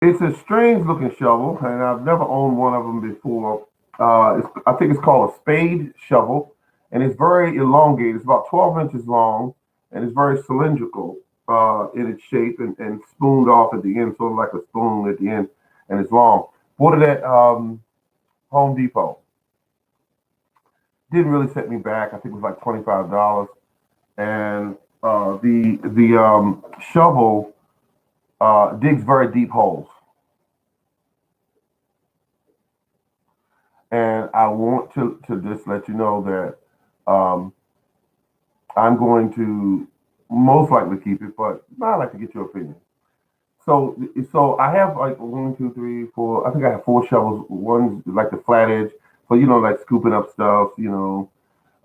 It's a strange looking shovel, and I've never owned one of them before. I think it's called a spade shovel, and it's very elongated. It's about 12 inches long, and it's very cylindrical in its shape and spooned off at the end, sort of like a spoon at the end, and it's long. Bought it at Home Depot. Didn't really set me back. I think it was like $25, and the shovel digs very deep holes. And I want to just let you know that I'm going to most likely keep it, but I'd like to get your opinion. So I have like one, two, three, four. I think I have four shovels. One's like the flat edge, so like scooping up stuff. Then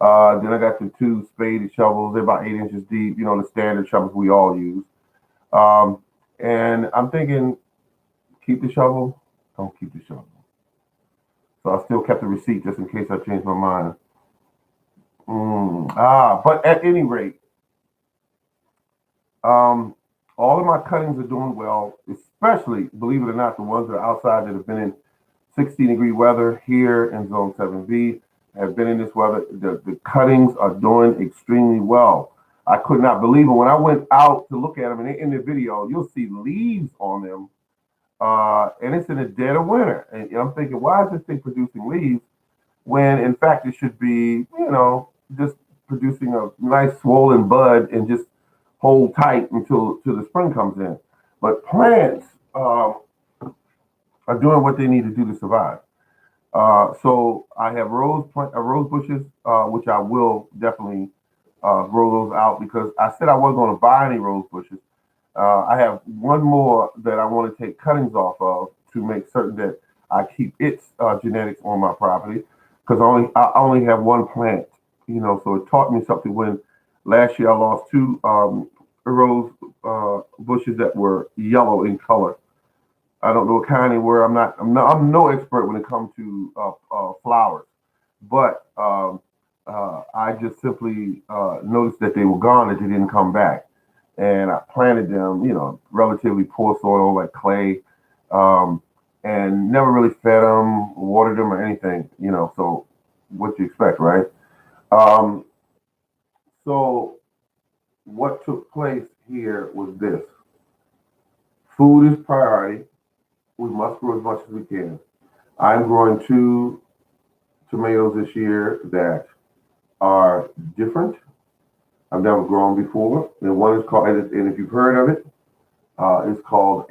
I got the two spaded shovels. They're about 8 inches deep. The standard shovels we all use. Um, and I'm thinking, keep the shovel, don't keep the shovel. So I still kept the receipt just in case I changed my mind. But at any rate, um, all of my cuttings are doing well, especially, believe it or not, the ones that are outside that have been in 60-degree weather here in Zone 7B have been in this weather. The cuttings are doing extremely well. I could not believe it. When I went out to look at them, and in the video, you'll see leaves on them, and it's in the dead of winter. And I'm thinking, why is this thing producing leaves when, in fact, it should be, just producing a nice swollen bud and just hold tight until the spring comes in. But plants are doing what they need to do to survive. So I have rose bushes, which I will definitely grow those out because I said I wasn't going to buy any rose bushes. I have one more that I want to take cuttings off of to make certain that I keep its genetics on my property because I only have one plant, So it taught me something when last year I lost two rose bushes that were yellow in color. I don't know what kind they were. I'm no expert when it comes to flowers, but I just simply noticed that they were gone, that they didn't come back, and I planted them, relatively poor soil like clay, and never really fed them, watered them, or anything. So what you expect, right? Um, so what took place here was this: food is priority. We must grow as much as we can. I'm growing two tomatoes this year that are different. I've never grown before. And one is called, and if you've heard of it, it's called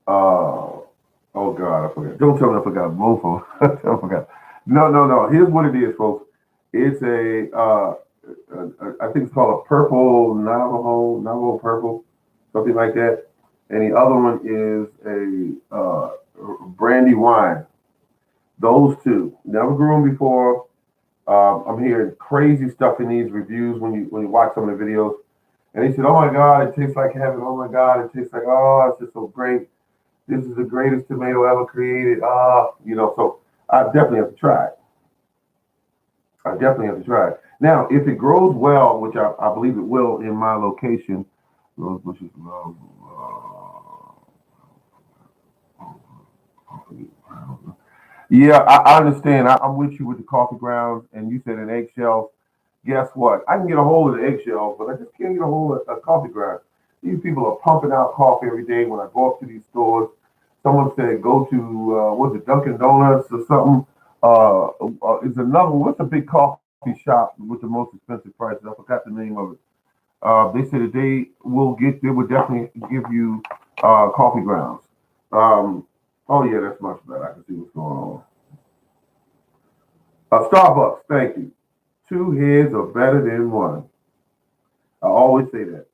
oh God, I forgot. Don't tell me I forgot. Both of them. I forgot. No, no, no. Here's what it is, folks. It's I think it's called a purple Navajo purple, something like that. And the other one is a brandy wine. Those two. Never grew them before. I'm hearing crazy stuff in these reviews when you watch some of the videos. And they said, "Oh my God, it tastes like heaven. Oh my God, it tastes like it's just so great. This is the greatest tomato ever created." So I definitely have to try it. I definitely have to try it. Now, if it grows well, which I believe it will in my location, rose bushes, yeah, I understand. I'm with you with the coffee grounds, and you said an eggshell. Guess what? I can get a hold of the eggshells, but I just can't get a hold of a coffee ground. These people are pumping out coffee every day. When I go up to these stores, someone said go to what's it, Dunkin' Donuts or something. Is another one. What's the big coffee shop with the most expensive prices? I forgot the name of it. They said that they would definitely give you coffee grounds. Um, oh yeah, that's much better. I can see what's going on. Starbucks, thank you. Two heads are better than one. I always say that.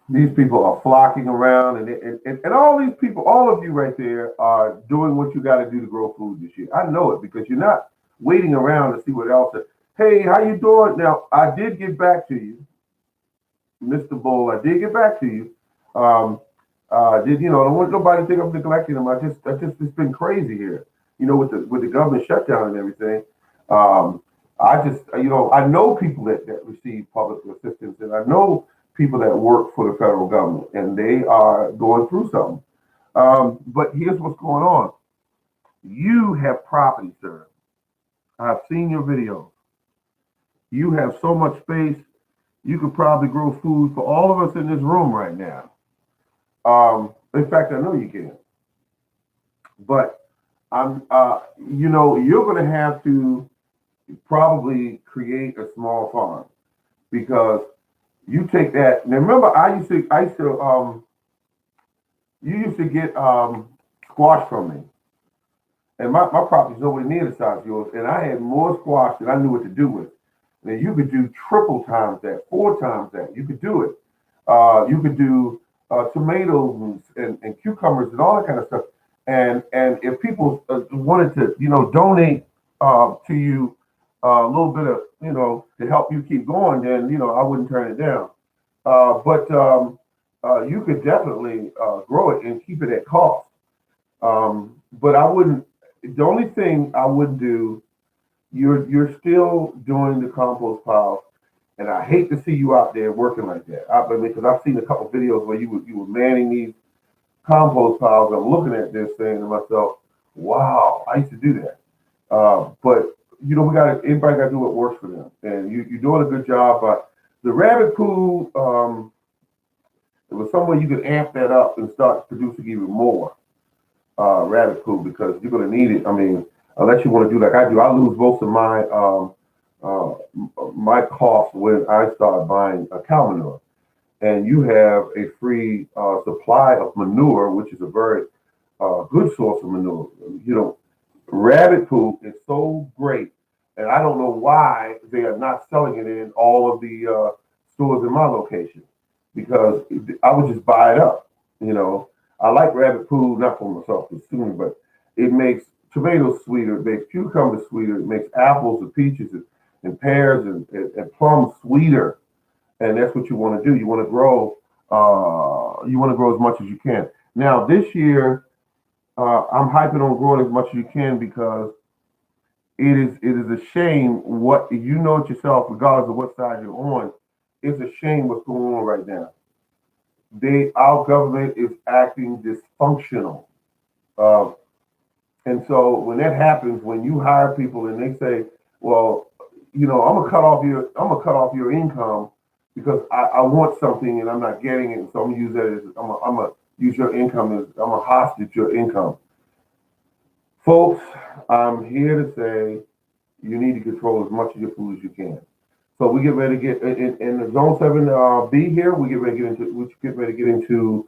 These people are flocking around, and all these people, all of you right there, are doing what you got to do to grow food this year. I know it because you're not waiting around to see what else. Hey, how you doing? Now, I did get back to you, Mr. Bull. I did get back to you. I don't want nobody to think I'm neglecting them. It's been crazy here. With the government shutdown and everything. Um, I know people that receive public assistance, and I know people that work for the federal government, and they are going through something. But here's what's going on. You have property, sir. I've seen your videos. You have so much space. You could probably grow food for all of us in this room right now. In fact, I know you can. But you're going to have to probably create a small farm because you take that. Now, remember, you used to get squash from me, and my property's nowhere near the size of yours, and I had more squash than I knew what to do with. Now, you could do triple times that, four times that. You could do it. You could do tomatoes and cucumbers and all that kind of stuff. And if people wanted to, donate to you a little bit of, to help you keep going, then I wouldn't turn it down. But you could definitely grow it and keep it at cost. But I wouldn't. The only thing I wouldn't do. You're still doing the compost piles, and I hate to see you out there working like that. Because I've seen a couple videos where you were manning these compost piles. I'm looking at this saying to myself, "Wow, I used to do that." But everybody got to do what works for them, and you're doing a good job. But the rabbit poo, there was some way you could amp that up and start producing even more rabbit poo because you're going to need it. I mean, unless you want to do like I do, I lose most of my costs when I start buying cow manure. And you have a free supply of manure, which is a very good source of manure. Rabbit poo is so great, and I don't know why they are not selling it in all of the stores in my location because I would just buy it up. I like rabbit poo, not for myself consuming, but it makes tomatoes sweeter, it makes cucumbers sweeter, it makes apples and peaches and pears and plums sweeter. And that's what you want to do. You want to grow. You want to grow as much as you can. Now this year, I'm hyping on growing as much as you can because it is a shame what it yourself, regardless of what side you're on. It's a shame what's going on right now. Our government is acting dysfunctional, and so when that happens, when you hire people and they say, "Well, I'm gonna cut off your income." Because I want something and I'm not getting it, so I'm gonna use that as I'm gonna use your income as I'm gonna hostage your income. Folks, I'm here to say you need to control as much of your food as you can. So we get ready to get in the Zone 7B here. We get ready to get into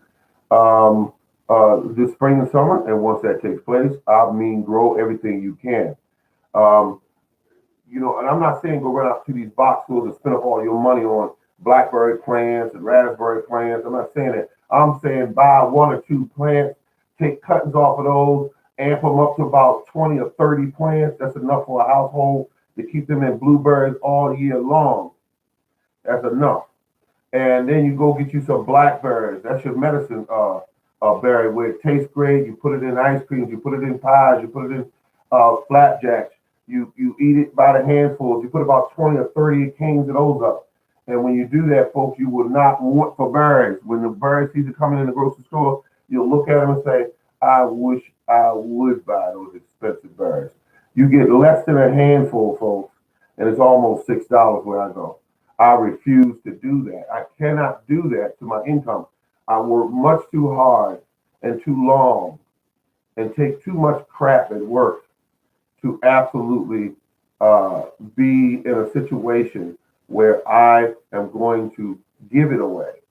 the spring and summer, and once that takes place, I mean grow everything you can. And I'm not saying go run out to these box stores and spend up all your money on blackberry plants and raspberry plants. I'm not saying that. I'm saying buy one or two plants, take cuttings off of those, amp them up to about 20 or 30 plants. That's enough for a household to keep them in blueberries all year long. That's enough. And then you go get you some blackberries. That's your medicine berry where it tastes great. You put it in ice creams, you put it in pies, you put it in flapjacks. You eat it by the handfuls. You put about 20 or 30 canes of those up. And when you do that, folks, you will not want for berries. When the berry season coming in the grocery store, you'll look at them and say, I wish I would buy those expensive berries. You get less than a handful, folks, and it's almost $6 where I go. I refuse to do that. I cannot do that to my income. I work much too hard and too long and take too much crap at work to absolutely be in a situation where I am going to give it away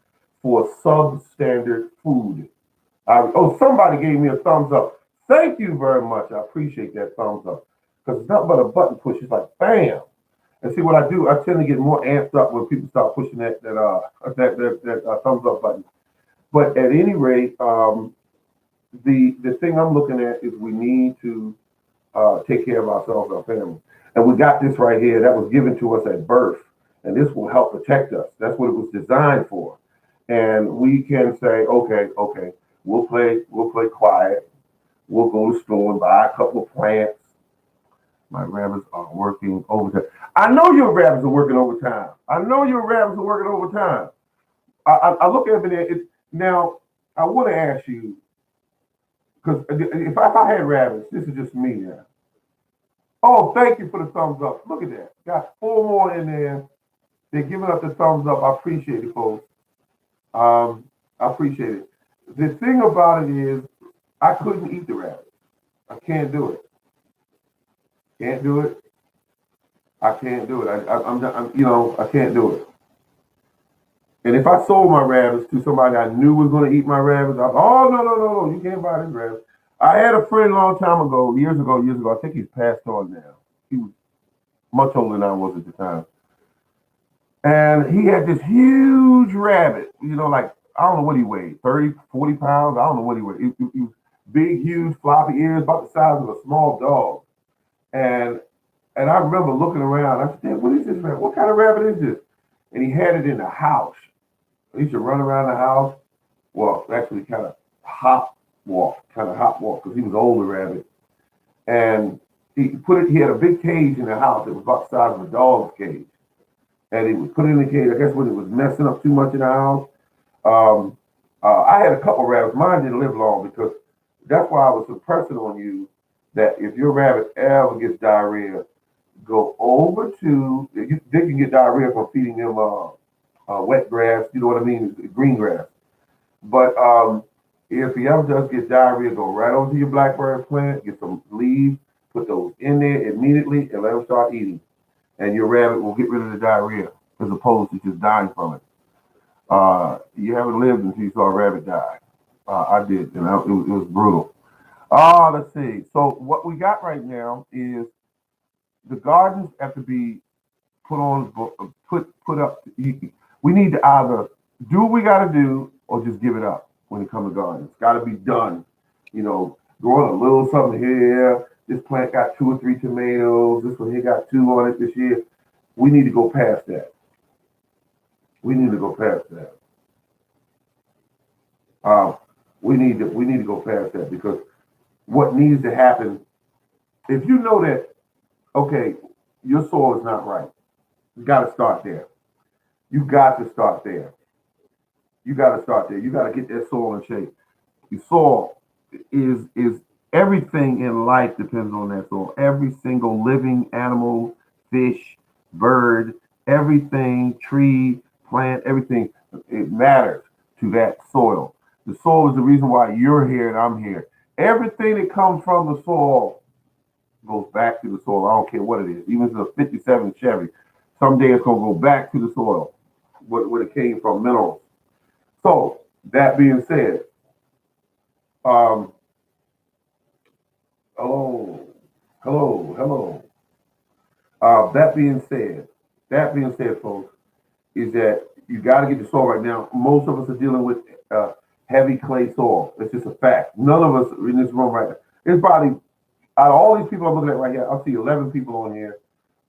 for substandard food. Somebody gave me a thumbs up. Thank you very much. I appreciate that thumbs up. Because it's not but a button push. It's like, bam. And see what I do, I tend to get more amped up when people start pushing that thumbs up button. But at any rate, the thing I'm looking at is we need to take care of ourselves and our family. And we got this right here that was given to us at birth. And this will help protect us. That's what it was designed for. And we can say, okay, we'll play quiet. We'll go to the store and buy a couple of plants. My rabbits are working overtime. I know your rabbits are working overtime. I look at it. Now, I want to ask you because if I had rabbits, this is just me now. Oh, thank you for the thumbs up. Look at that. Got four more in there. They're giving up the thumbs up. I appreciate it, folks. I appreciate it. The thing about it is, I couldn't eat the rabbit. I can't do it. Can't do it. I can't do it. I can't do it. And if I sold my rabbits to somebody I knew was going to eat my rabbits, oh, no, no, no, no, you can't buy this rabbit. I had a friend a long time ago, years ago. I think he's passed on now. He was much older than I was at the time. And he had this huge rabbit, like, I don't know what he weighed, 30, 40 pounds. I don't know what he weighed. He was big, huge, floppy ears, about the size of a small dog. And and I remember looking around. I said, what is this rabbit? What kind of rabbit is this? And he had it in the house. He used to run around the house. Well, actually kind of hop walk, because he was an older rabbit. And he had a big cage in the house that was about the size of a dog's cage. And he would put it in the cage, I guess when it was messing up too much in the house. I had a couple rabbits. Mine didn't live long, because that's why I was impressing on you that if your rabbit ever gets diarrhea, go over to, they can get diarrhea from feeding them wet grass, you know what I mean, green grass. But if he ever does get diarrhea, go right over to your blackberry plant, get some leaves, put those in there immediately, and let him start eating. And your rabbit will get rid of the diarrhea, as opposed to just dying from it. You haven't lived until you saw a rabbit die. I did, and it was brutal. Let's see. So what we got right now is the gardens have to be put up. We need to either do what we got to do or just give it up when it comes to gardens. It's got to be done. Growing a little something here. This plant got 2 or 3 tomatoes. This one here got 2 on it this year. We need to go past that. We need to go past that. We need to go past that, because what needs to happen, if you know that, okay, your soil is not right, you got to start there. You got to start there. You got to start there. You got to get that soil in shape. Your soil is everything in life depends on that soil. Every single living animal, fish, bird, everything, tree, plant, everything, it matters to that soil. The soil is the reason why you're here and I'm here. Everything that comes from the soil goes back to the soil. I don't care what it is. Even if it's a 57 Chevy, someday it's going to go back to the soil where it came from, minerals. So, that being said, hello. That being said, folks, is that you got to get the soil right now. Most of us are dealing with heavy clay soil. It's just a fact. None of us in this room right now. It's probably, out of all these people I'm looking at right here, I'll see 11 people on here.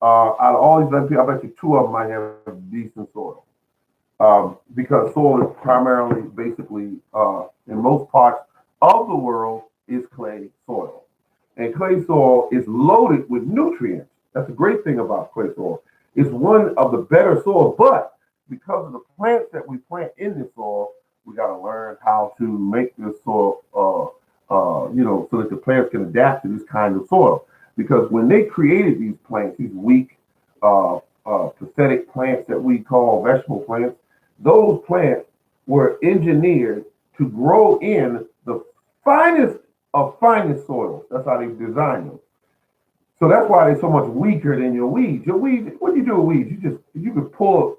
Out of all these 11 people, I bet you 2 of them might have decent soil. Because soil is primarily, basically, in most parts of the world, is clay soil. And clay soil is loaded with nutrients. That's the great thing about clay soil. It's one of the better soil, but because of the plants that we plant in the soil, we got to learn how to make this soil, so that the plants can adapt to this kind of soil. Because when they created these plants, these weak, pathetic plants that we call vegetable plants, those plants were engineered to grow in the finest of finest soils. That's how they designed them. So that's why they're so much weaker than your weeds. Your weeds, what do you do with weeds? You can pull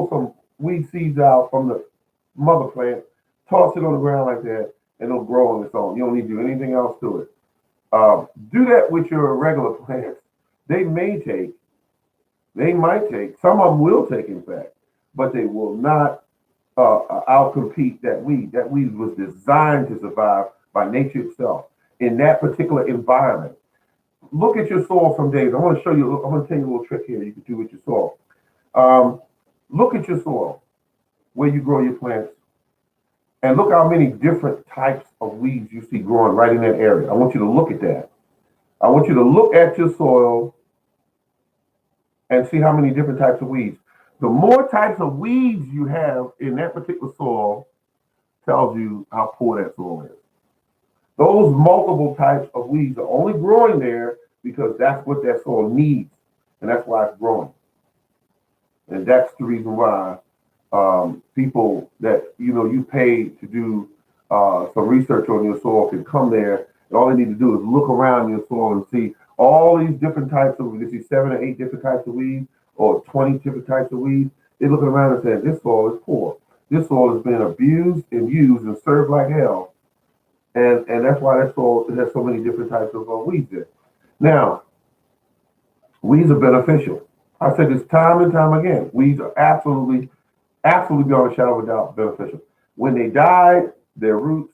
some weed seeds out from the mother plant, toss it on the ground like that, and it'll grow on its own. You don't need to do anything else to it. Do that with your regular plants. They might take, some of them will take, in fact, but they will not outcompete that weed. That weed was designed to survive by nature itself in that particular environment. Look at your soil some days. I'm going to tell you a little trick here you can do with your soil. Look at your soil, where you grow your plants, and look how many different types of weeds you see growing right in that area. I want you to look at that. I want you to look at your soil and see how many different types of weeds. The more types of weeds you have in that particular soil tells you how poor that soil is. Those multiple types of weeds are only growing there because that's what that soil needs, and that's why it's growing. And that's the reason why people that you pay to do some research on your soil can come there, and all they need to do is look around your soil and see all these different types of, you see 7 or 8 different types of weeds or 20 different types of weeds. They're looking around and saying, this soil is poor. This soil has been abused and used and served like hell. And that's why that soil has so many different types of weeds there. Now, weeds are beneficial. I said this time and time again. Weeds are absolutely beyond a shadow of a doubt beneficial. When they die, their roots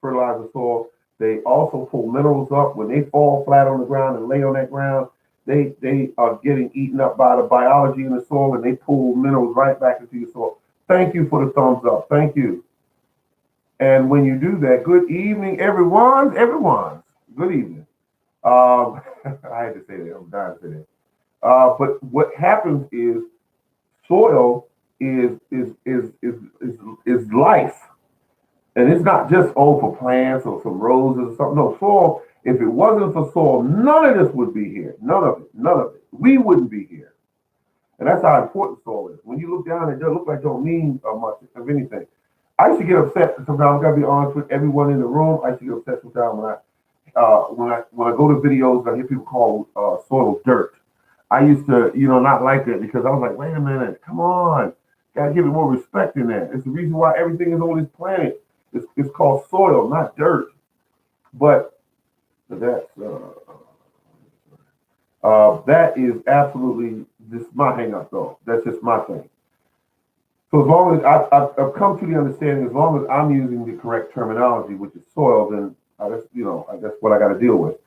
fertilize the soil. They also pull minerals up. When they fall flat on the ground and lay on that ground, they are getting eaten up by the biology in the soil, and they pull minerals right back into your soil. Thank you for the thumbs up. Thank you. And when you do that, good evening, everyone. Everyone, good evening. I had to say that. I'm dying to say that. But what happens is soil is life, and it's not just for plants or some roses or something. No, soil. If it wasn't for soil, none of this would be here. None of it. None of it. We wouldn't be here. And that's how important soil is. When you look down, it doesn't look like it don't mean much of anything. I used to get upset sometimes. I gotta be honest with everyone in the room. I used to get upset sometimes when I go to videos. I hear people call soil dirt. I used to, not like that because I was like, wait a minute, come on, gotta give it more respect than that. It's the reason why everything is on this planet. It's called soil, not dirt. But that's that is absolutely just my hang up though. That's just my thing. So as long as I've come to the understanding, as long as I'm using the correct terminology, which is soil, then that's what I got to deal with.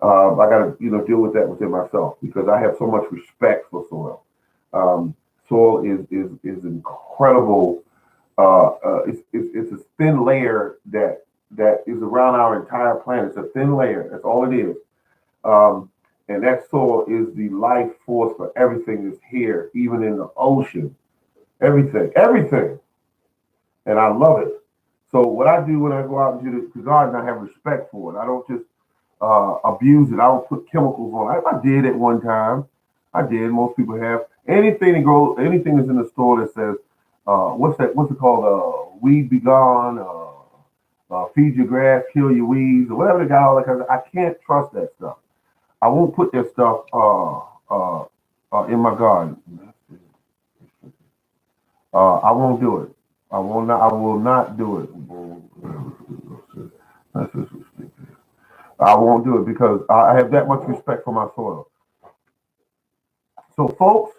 I got to deal with that within myself because I have so much respect for soil. Soil is incredible. It's a thin layer that is around our entire planet. It's a thin layer. That's all it is. And that soil is the life force for everything that's here, even in the ocean. Everything. And I love it. So what I do when I go out into the garden, I have respect for it. I don't just abuse it. I don't put chemicals on it. I did at one time. I did. Most people have. Anything that grows, anything that's in the store that says, what's it called? Weed be gone, feed your grass, kill your weeds, or whatever they got all that kind of. I can't trust that stuff. I won't put that stuff in my garden. I won't do it. I will not. I will not do it. I won't do it because I have that much respect for my soil. So, folks,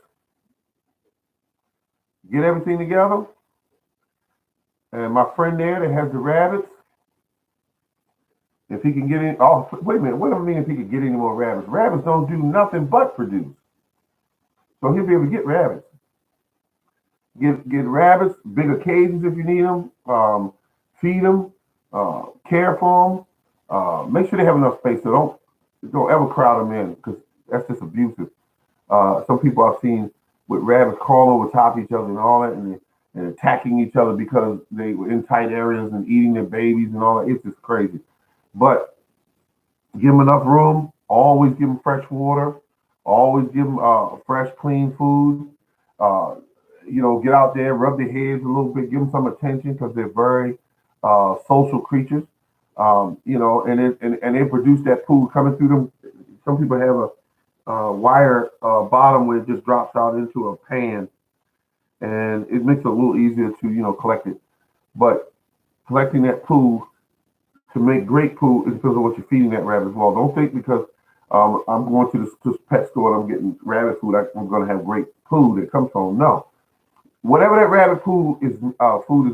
get everything together. And my friend there that has the rabbits, if he can get in. Oh, wait a minute. What do I mean if he can get any more rabbits? Rabbits don't do nothing but produce. So he'll be able to get rabbits. Get rabbits, bigger cages if you need them. Feed them, care for them. Make sure they have enough space. So don't ever crowd them in because that's just abusive. Some people I've seen with rabbits crawl over top each other and all that, and attacking each other because they were in tight areas and eating their babies and all that. It's just crazy. But give them enough room. Always give them fresh water. Always give them fresh, clean food. Get out there, rub their heads a little bit, give them some attention because they're very social creatures. And they produce that poo coming through them. Some people have a wire bottom where it just drops out into a pan, and it makes it a little easier to collect it. But collecting that poo to make great poo is because of what you're feeding that rabbit as well. Don't think because I'm going to this pet store and I'm getting rabbit food, I'm going to have great poo that comes from. No, whatever that rabbit food is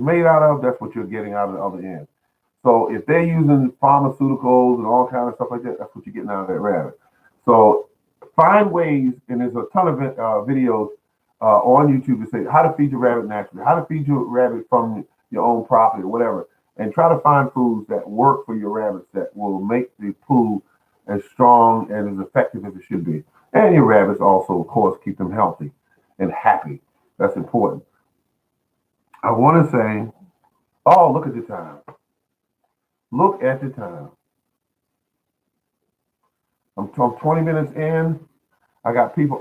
made out of, that's what you're getting out of the other end. So if they're using pharmaceuticals and all kinds of stuff like that, that's what you're getting out of that rabbit. So find ways, and there's a ton of videos on YouTube to say how to feed your rabbit naturally, how to feed your rabbit from your own property or whatever, and try to find foods that work for your rabbits that will make the poo as strong and as effective as it should be. And your rabbits also, of course, keep them healthy and happy. That's important. I want to say, oh, look at the time. Look at the time. I'm 20 minutes in. I got people.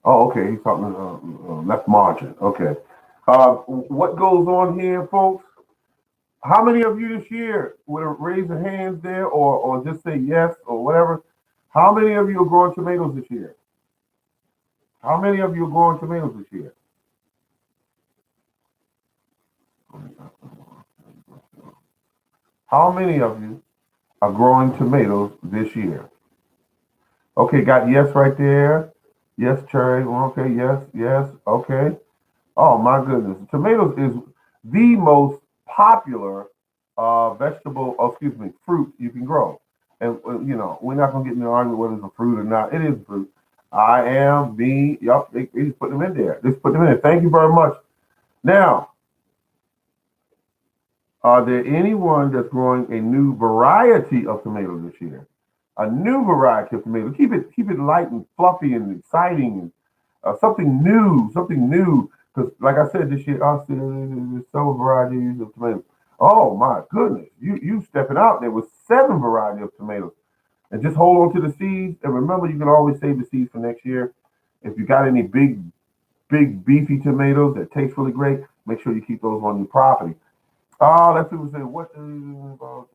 Oh, okay. He's talking left margin. Okay. What goes on here, folks? How many of you this year would raise your hands there, or just say yes or whatever? How many of you are growing tomatoes this year? How many of you are growing tomatoes this year? How many of you are growing tomatoes this year? Okay, got yes right there. Yes, cherry. Okay, yes, yes. Okay. Oh my goodness, tomatoes is the most popular vegetable, excuse me, fruit you can grow. And we're not gonna get in an argument whether it's a fruit or not. It is a fruit. I am me. Yup, they just put them in there. Just put them in there. Thank you very much. Now, are there anyone that's growing a new variety of tomato this year? A new variety of tomato. Keep it light and fluffy and exciting and something new, something new. Because, like I said, this year I see there's several varieties of tomatoes. Oh my goodness, you stepping out there with 7 varieties of tomatoes, and just hold on to the seeds. And remember, you can always save the seeds for next year. If you got any big beefy tomatoes that taste really great, make sure you keep those on your property. Let's see what say. What is about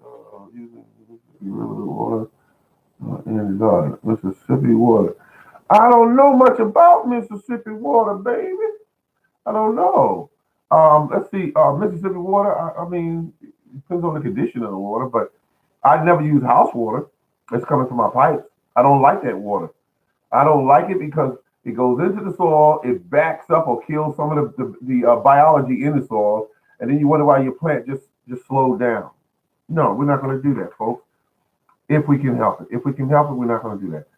using water in the garden? Mississippi water. I don't know much about Mississippi water, baby. I don't know. Let's see. Mississippi water. I mean, it depends on the condition of the water, but I never use house water. It's coming from my pipes. I don't like that water. I don't like it because it goes into the soil, it backs up or kills some of the biology in the soil, and then you wonder why your plant just slowed down. No, we're not going to do that, folks. If we can help it, we're not going to do that.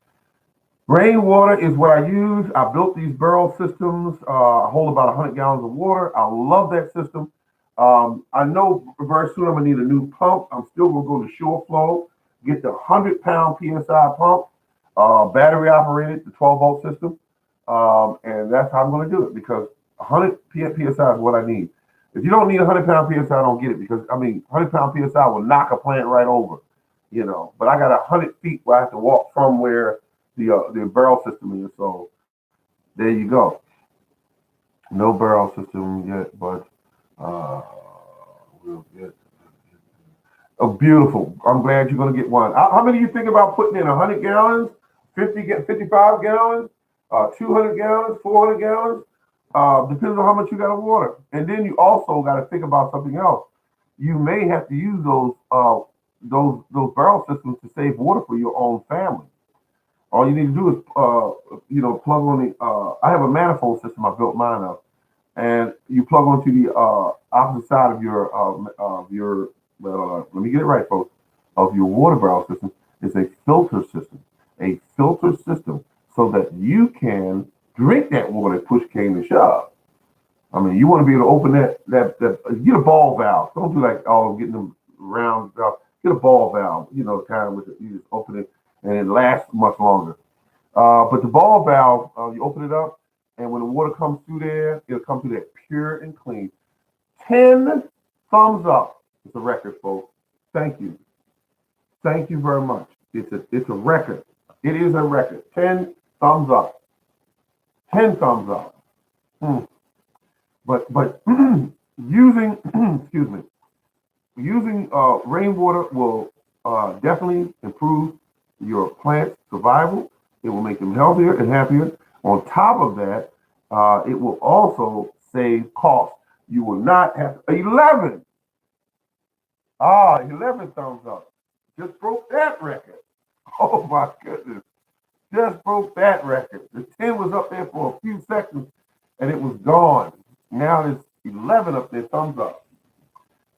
Rainwater is what I use. I built these barrel systems. I hold about 100 gallons of water. I love that system. I know very soon I'm gonna need a new pump. I'm still gonna go to Shore Flow, get the 100-pound PSI pump, battery operated, the 12-volt system, and that's how I'm gonna do it because 100 PSI is what I need. If you don't need 100-pound PSI, I don't get it because I mean 100-pound PSI will knock a plant right over. But I got 100 feet where I have to walk from where the barrel system is. So there you go. No barrel system yet, but we'll get. Oh, beautiful! I'm glad you're gonna get one. How many of you think about putting in 100 gallons, 55 gallons, 200 gallons, 400 gallons? Depends on how much you got of water. And then you also got to think about something else. You may have to use those barrel systems to save water for your own family. All you need to do is, plug on the. I have a manifold system. I built mine up, and you plug onto the opposite side of your. Let me get it right, folks. Of your water barrel system is a filter system. A filter system, so that you can drink that water. Push came to shove. I mean, you want to be able to open that get a ball valve. Don't do like getting them round valve. Get a ball valve. Kind of with it. You just open it and it lasts much longer. But the ball valve, you open it up, and when the water comes through there, it'll come through there pure and clean. 10 thumbs up. It's a record, folks. Thank you. Thank you very much. It's a record. It is a record. 10 thumbs up. 10 thumbs up. But using excuse me, using rainwater will definitely improve your plant's survival. It will make them healthier and happier. On top of that, it will also save costs. You will not have 11. 11 thumbs up. Just broke that record. Oh my goodness. Just broke that record. The 10 was up there for a few seconds and it was gone. Now there's 11 up there, thumbs up.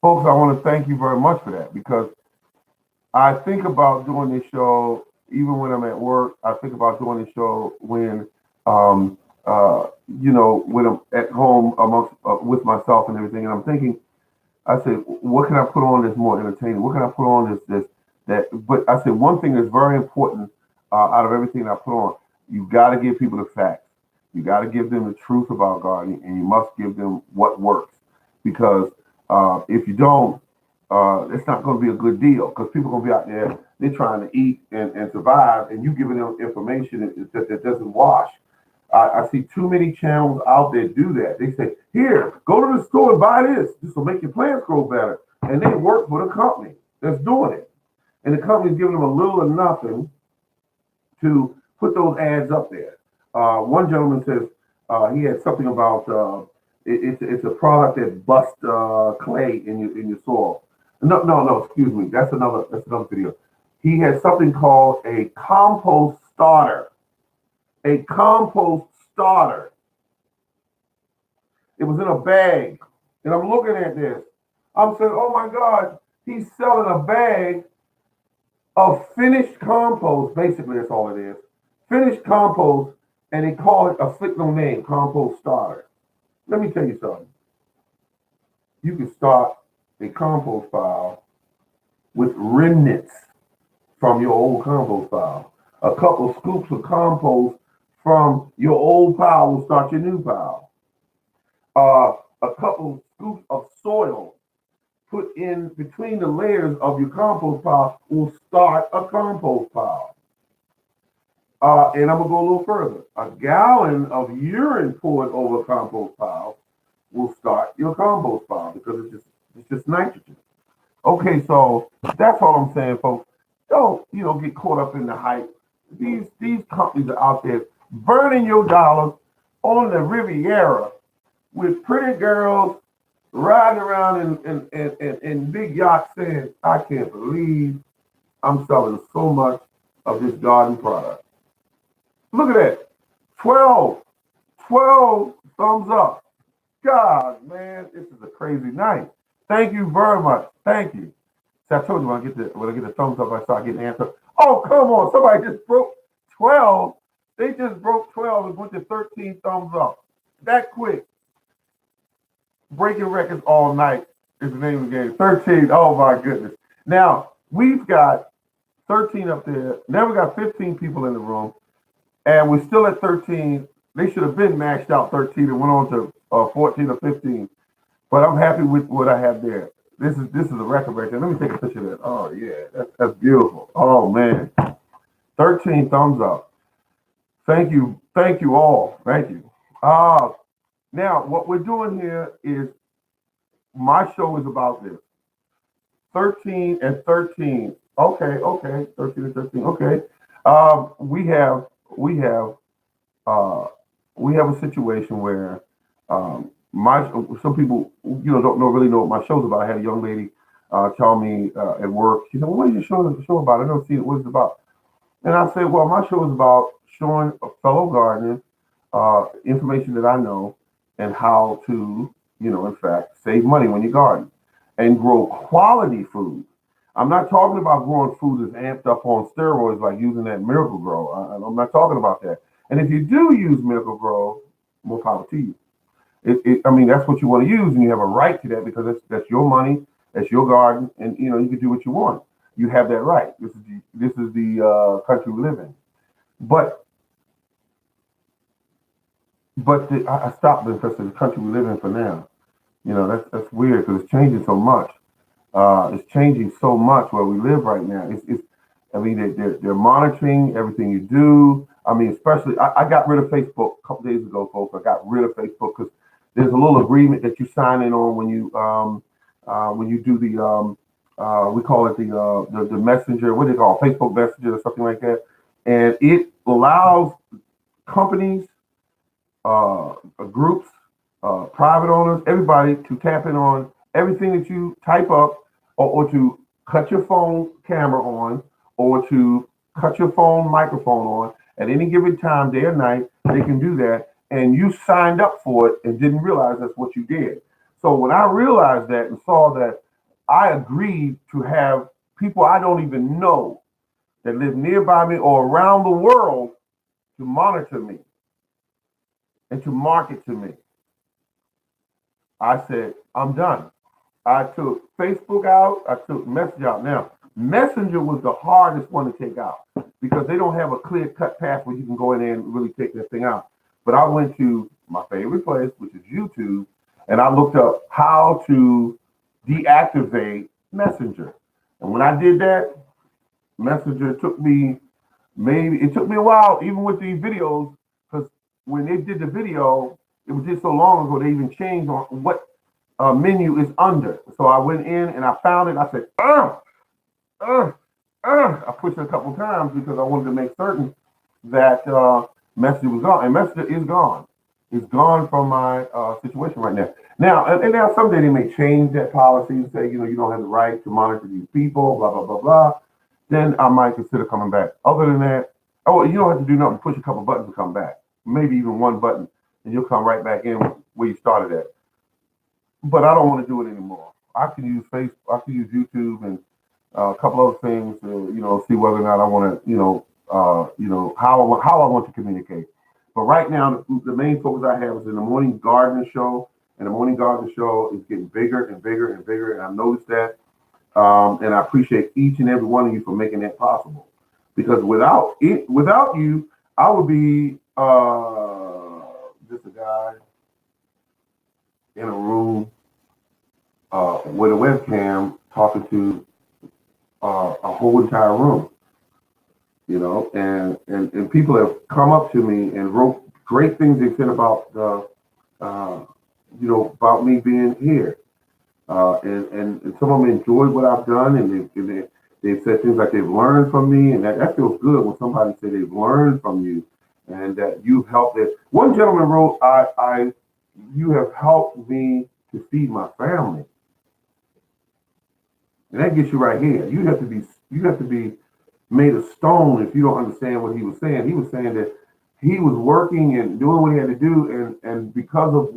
Folks, I want to thank you very much for that because I think about doing this show even when I'm at work. I think about doing this show when, when I'm at home amongst with myself and everything. And I'm thinking, I said, what can I put on that's more entertaining? What can I put on that? But I said one thing that's very important out of everything I put on. You got to give people the facts. You got to give them the truth about gardening, and you must give them what works. Because if you don't, it's not going to be a good deal. Because people are going to be out there, they're trying to eat and survive, and you giving them information that doesn't wash. I see too many channels out there do that. They say, here, go to the store and buy this. This will make your plants grow better. And they work for the company that's doing it. And the company's giving them a little or nothing to put those ads up there. One gentleman says he had something about it's a product that busts clay in your soil. No, excuse me. That's another video. He had something called a compost starter. A compost starter. It was in a bag. And I'm looking at this. I'm saying, oh my God, he's selling a bag of finished compost. Basically, that's all it is. Finished compost, and they call it a fictional name, compost starter. Let me tell you something. You can start a compost pile with remnants from your old compost pile. A couple of scoops of compost from your old pile will start your new pile. A couple of scoops of soil put in between the layers of your compost pile will start a compost pile. And I'm going to go a little further. A gallon of urine poured over a compost pile will start your compost pile because it's just nitrogen. Okay, so that's all I'm saying, folks. Don't get caught up in the hype. These companies are out there burning your dollars on the Riviera with pretty girls riding around in big yachts saying, I can't believe I'm selling so much of this garden product. Look at that. 12 thumbs up. God, man, this is a crazy night. Thank you very much. Thank you. See, I told you when I get the thumbs up, I start getting answers. Oh, come on. Somebody just broke 12. They just broke 12 and went to 13 thumbs up. That quick. Breaking records all night is the name of the game. 13. Oh, my goodness. Now, we've got 13 up there. Now we got 15 people in the room. And we're still at 13. They should have been maxed out 13 and went on to 14 or 15. But I'm happy with what I have there. This is a record right there. Let me take a picture of that. Oh, yeah. That's beautiful. Oh, man. 13 thumbs up. Thank you. Thank you all. Thank you. Now, what we're doing here is my show is about this. 13 and 13. Okay. 13 and 13. Okay. We have a situation where some people don't really know what my show's about. I had a young lady tell me at work. She said, "Well, what is your show about? I don't see it. What is it about?" And I said, "Well, my show is about showing fellow gardeners information that I know and how to, in fact, save money when you garden and grow quality food. I'm not talking about growing food that's amped up on steroids like using that Miracle Grow. I'm not talking about that. And if you do use Miracle Grow, more power to you. That's what you want to use, and you have a right to that because that's your money, that's your garden, and you can do what you want. You have that right. This is the country we live in. But I stopped because it's the country we live in for now. That's weird because it's changing so much. It's changing so much where we live right now. They're monitoring everything you do. Especially I got rid of Facebook a couple days ago, folks. I got rid of Facebook because there's a little agreement that you sign in on when you do the we call it the messenger. What do they call it? Facebook Messenger or something like that, and it allows companies, groups, private owners, everybody to tap in on everything that you type up, or to cut your phone camera on, or to cut your phone microphone on at any given time, day or night. They can do that, and you signed up for it and didn't realize that's what you did. So when I realized that and saw that, I agreed to have people I don't even know that live nearby me or around the world to monitor me and to market to me. I said, I'm done. I took Facebook out. I took Messenger out. Now, Messenger was the hardest one to take out. because they don't have a clear cut path where you can go in there and really take that thing out. But I went to my favorite place, which is YouTube, and I looked up how to deactivate Messenger. And when I did that, Messenger took me it took me a while, even with these videos, because when they did the video, it was just so long ago, they even changed on what menu is under. So I went in and I found it. I said, uh, I pushed it a couple times because I wanted to make certain that Messenger was gone. And Messenger is gone. It's gone from my situation right now. And now someday they may change that policy and say, you don't have the right to monitor these people, blah, blah, blah, blah. Then I might consider coming back. Other than that, you don't have to do nothing. Push a couple buttons to come back. Maybe even one button, and you'll come right back in where you started at. But I don't want to do it anymore. I can use Facebook, I can use YouTube, and a couple other things to see whether or not I want to how I want to communicate. But right now, the main focus I have is in the morning gardening show, and the morning gardening show is getting bigger and bigger and bigger, and I've noticed that. And I appreciate each and every one of you for making that possible. Because without you, I would be just a guy in a room with a webcam talking to a whole entire room. And people have come up to me and wrote great things they said about about me being here. And some of them enjoyed what I've done, and they've said things like they've learned from me, and that feels good when somebody says they've learned from you and that you've helped them. One gentleman wrote, you have helped me to feed my family. And that gets you right here. You have to be made of stone if you don't understand what he was saying. He was saying that he was working and doing what he had to do, and because of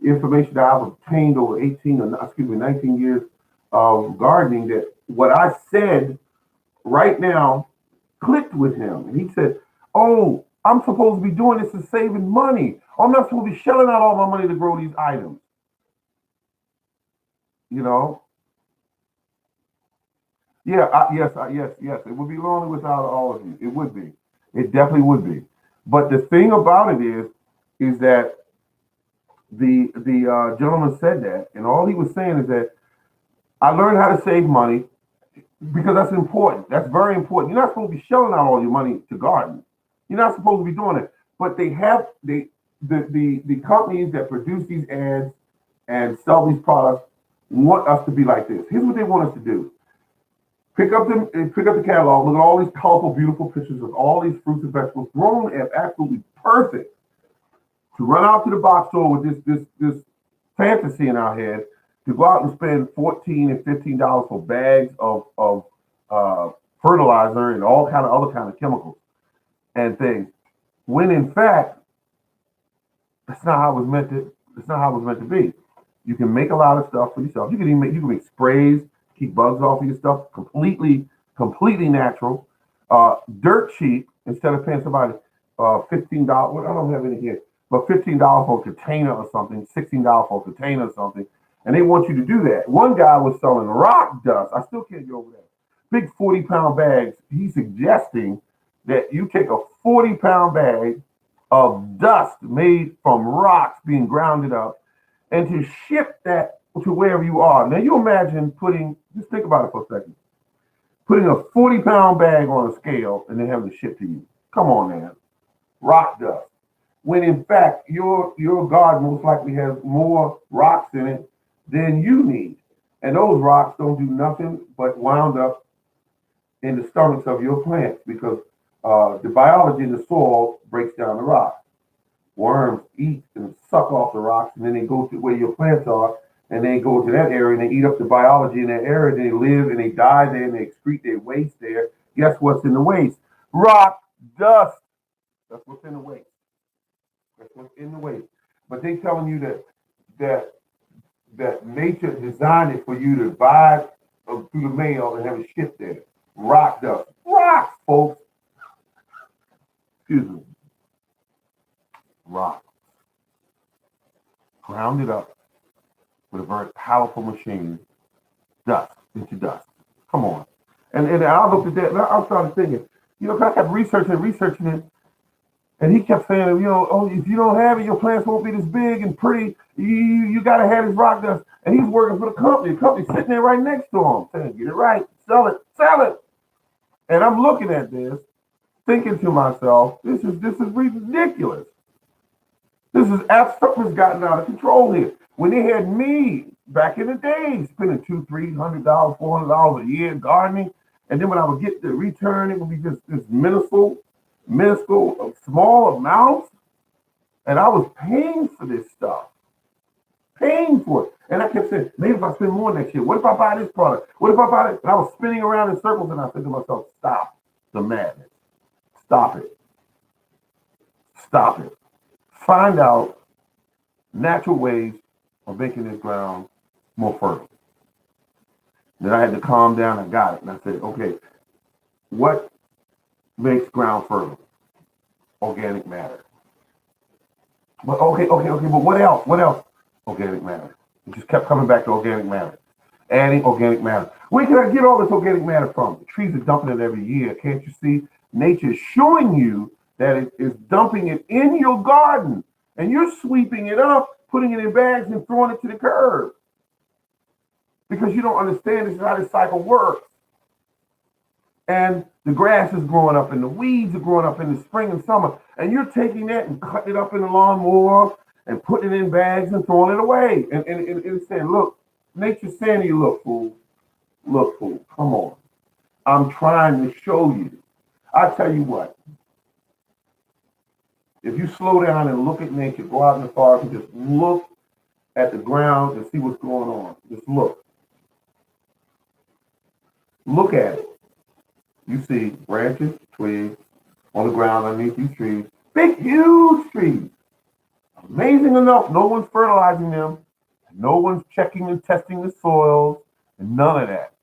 information that I've obtained over 19 years of gardening, that what I said right now clicked with him. And he said, oh, I'm supposed to be doing this and saving money. I'm not supposed to be shelling out all my money to grow these items. Yes. It would be lonely without all of you. It would be. It definitely would be. But the thing about it is that the gentleman said that, and all he was saying is that I learned how to save money because that's important. That's very important. You're not supposed to be shelling out all your money to garden. You're not supposed to be doing it. But they have the companies that produce these ads and sell these products want us to be like this. Here's what they want us to do. Pick up the catalog, look at all these colorful, beautiful pictures of all these fruits and vegetables grown as absolutely perfect. To run out to the box store with this fantasy in our head, to go out and spend $14 and $15 for bags of fertilizer and all kind of other kind of chemicals and things, when in fact that's not how it was meant to be. You can make a lot of stuff for yourself. You can make sprays, keep bugs off of your stuff, completely natural, dirt cheap, instead of paying somebody $15. Well, I don't have any here. But $15 for a container or something, $16 for a container or something, and they want you to do that. One guy was selling rock dust. I still can't get over that. Big 40-pound bags. He's suggesting that you take a 40-pound bag of dust made from rocks being grounded up, and to ship that to wherever you are. Now you imagine just think about it for a second, putting a 40-pound bag on a scale and then having to ship to you. Come on, man. Rock dust. When in fact your garden most likely has more rocks in it than you need. And those rocks don't do nothing but wound up in the stomachs of your plants because the biology in the soil breaks down the rocks. Worms eat and suck off the rocks, and then they go to where your plants are, and they go to that area and they eat up the biology in that area, and they live and they die there and they excrete their waste there. Guess what's in the waste? Rock dust. That's what's in the waste. That's what's in the waste. But they telling you that nature designed it for you to buy through the mail and have it shipped there. Rock dust. Rocks, folks. Excuse me. Rock. Ground it up with a very powerful machine. Dust into dust. Come on. And I looked at that and I started thinking, 'cause I kept researching it. And he kept saying, oh, if you don't have it, your plants won't be this big and pretty. You got to have this rock dust. And he's working for the company. The company's sitting there right next to him saying, get it right, sell it, sell it. And I'm looking at this, thinking to myself, this is ridiculous. This is something's gotten out of control here. When they had me back in the day spending $200, $300, $400 a year gardening, and then when I would get the return, it would be just this minuscule, small amounts, and I was paying for this stuff, paying for it. And I kept saying, maybe if I spend more next year, what if I buy this product? What if I buy it? And I was spinning around in circles, and I said to myself, stop the madness. Stop it. Stop it. Find out natural ways of making this ground more fertile. Then I had to calm down. I got it. And I said, okay, what makes ground fertile? Organic matter. But okay, but what else? What else? Organic matter. It just kept coming back to organic matter. Adding organic matter. Where can I get all this organic matter from? The trees are dumping it every year. Can't you see? Nature is showing you that it is dumping it in your garden. And you're sweeping it up, putting it in bags and throwing it to the curb. Because you don't understand this is how this cycle works. And the grass is growing up and the weeds are growing up in the spring and summer. And you're taking that and cutting it up in the lawnmower and putting it in bags and throwing it away. And it's saying, look, nature's saying to you, look, fool, come on. I'm trying to show you. I tell you what, if you slow down and look at nature, go out in the forest and just look at the ground and see what's going on. Just look. Look at it. You see branches, twigs on the ground underneath these trees. Big, huge trees. Amazing enough, no one's fertilizing them. No one's checking and testing the soils, and none of that.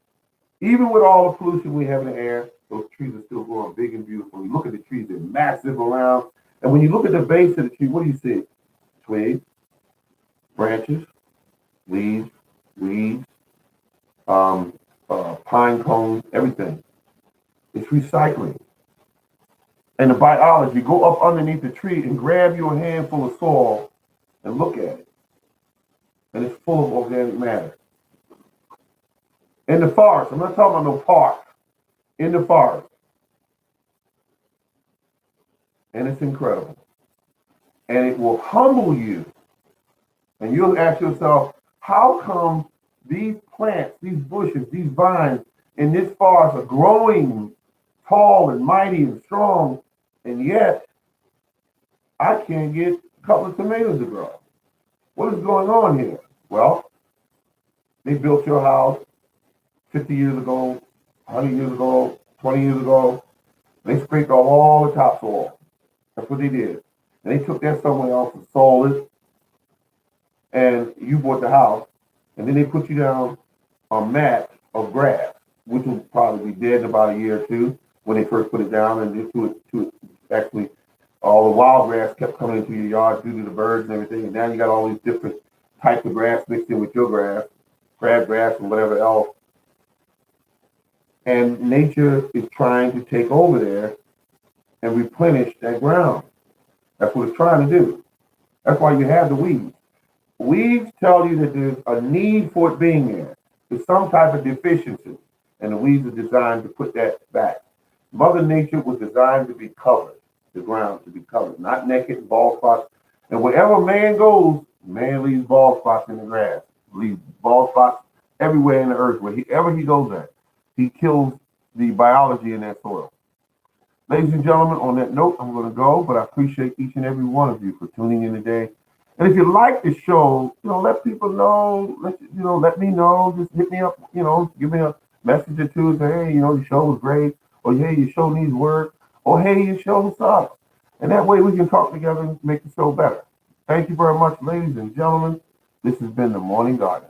Even with all the pollution we have in the air, those trees are still growing big and beautiful. You look at the trees, they're massive around. And when you look at the base of the tree, what do you see? Twigs, branches, leaves, weeds, pine cones, everything. It's recycling. And the biology, go up underneath the tree and grab you a handful of soil and look at it. And it's full of organic matter. In the forest, I'm not talking about no park. In the forest. And it's incredible. And it will humble you. And you'll ask yourself, how come these plants, these bushes, these vines in this forest are growing tall and mighty and strong, and yet I can't get a couple of tomatoes to grow? What is going on here? Well, they built your house 50 years ago, 100 years ago, 20 years ago. They scraped off all the topsoil. That's what they did. And they took that somewhere else and sold it. And you bought the house. And then they put you down a mat of grass, which will probably be dead in about a year or two when they first put it down. And actually, all the wild grass kept coming into your yard due to the birds and everything. And now you got all these different types of grass mixed in with your grass, crabgrass and whatever else. And nature is trying to take over there and replenish that ground. That's what it's trying to do. That's why you have the weeds. Weeds tell you that there's a need for it being there. There's some type of deficiency, and the weeds are designed to put that back. Mother Nature was designed to be covered, the ground to be covered, not naked and bald spots. And wherever man goes, man leaves bald spots in the grass, leaves bald spots everywhere in the earth. Wherever he goes at, he kills the biology in that soil. Ladies and gentlemen, on that note, I'm going to go, but I appreciate each and every one of you for tuning in today. And if you like the show, let people know, let me know, just hit me up, give me a message or two, say, hey, the show was great, or hey, your show needs work, or hey, your show sucks. And that way we can talk together and make the show better. Thank you very much, ladies and gentlemen. This has been The Morning Garden.